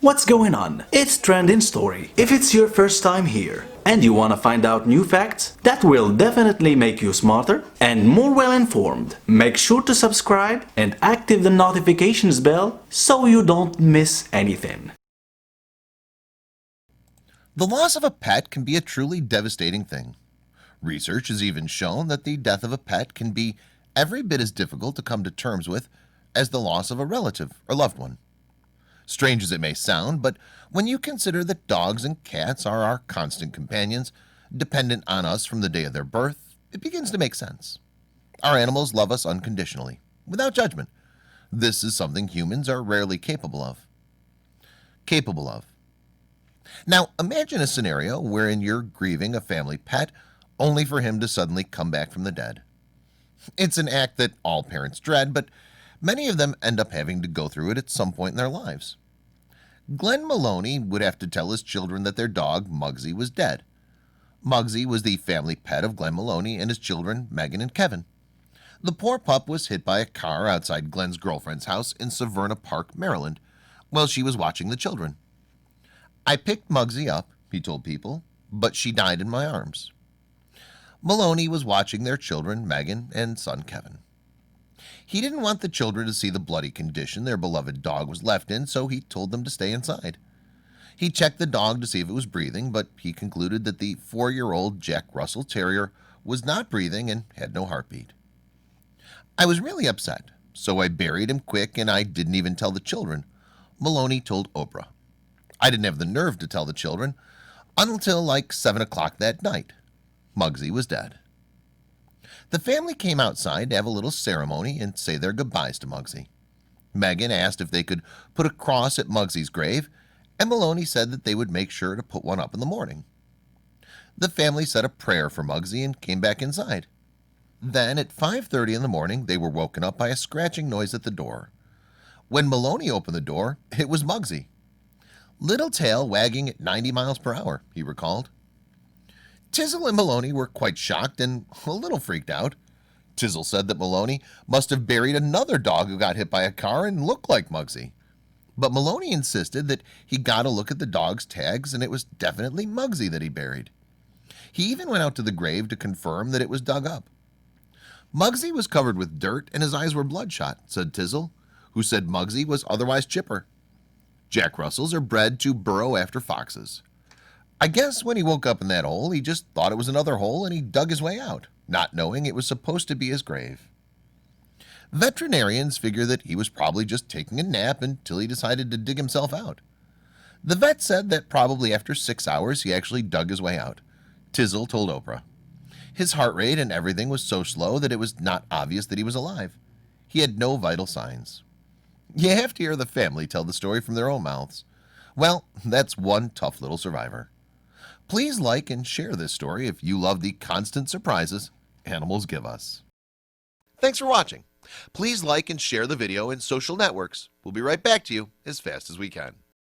What's going on? It's Trending Story. If it's your first time here and you want to find out new facts that will definitely make you smarter and more well informed, make sure to subscribe and activate the notifications bell so you don't miss anything. The loss of a pet can be a truly devastating thing. Research has even shown that the death of a pet can be every bit as difficult to come to terms with as the loss of a relative or loved one. Strange as it may sound, but when you consider that dogs and cats are our constant companions, dependent on us from the day of their birth, it begins to make sense. Our animals love us unconditionally, without judgment. This is something humans are rarely capable of. Now, imagine a scenario wherein you're grieving a family pet only for him to suddenly come back from the dead. It's an act that all parents dread, but many of them end up having to go through it at some point in their lives. Glenn Maloney would have to tell his children that their dog, Muggsy, was dead. Muggsy was the family pet of Glenn Maloney and his children, Megan and Kevin. The poor pup was hit by a car outside Glenn's girlfriend's house in Severna Park, Maryland, while she was watching the children. "I picked Muggsy up," he told people, "but she died in my arms." Maloney was watching their children, Megan and son Kevin. He didn't want the children to see the bloody condition their beloved dog was left in, so he told them to stay inside. He checked the dog to see if it was breathing, but he concluded that the 4-year-old Jack Russell Terrier was not breathing and had no heartbeat. "I was really upset, so I buried him quick and I didn't even tell the children," Maloney told Oprah. "I didn't have the nerve to tell the children until like 7 o'clock that night. Muggsy was dead." The family came outside to have a little ceremony and say their goodbyes to Muggsy. Megan asked if they could put a cross at Muggsy's grave, and Maloney said that they would make sure to put one up in the morning. The family said a prayer for Muggsy and came back inside. Then at 5:30 in the morning, they were woken up by a scratching noise at the door. When Maloney opened the door, it was Muggsy. "Little tail wagging at 90 miles per hour, he recalled. Tizzle and Maloney were quite shocked and a little freaked out. Tizzle said that Maloney must have buried another dog who got hit by a car and looked like Muggsy. But Maloney insisted that he got a look at the dog's tags and it was definitely Muggsy that he buried. He even went out to the grave to confirm that it was dug up. "Muggsy was covered with dirt and his eyes were bloodshot," said Tizzle, who said Muggsy was otherwise chipper. "Jack Russells are bred to burrow after foxes. I guess when he woke up in that hole, he just thought it was another hole and he dug his way out, not knowing it was supposed to be his grave." Veterinarians figure that he was probably just taking a nap until he decided to dig himself out. The vet said that probably after 6 hours he actually dug his way out, Tizzle told Oprah. His heart rate and everything was so slow that it was not obvious that he was alive. He had no vital signs. You have to hear the family tell the story from their own mouths. Well, that's one tough little survivor. Please like and share this story if you love the constant surprises animals give us. Thanks for watching. Please like and share the video in social networks. We'll be right back to you as fast as we can.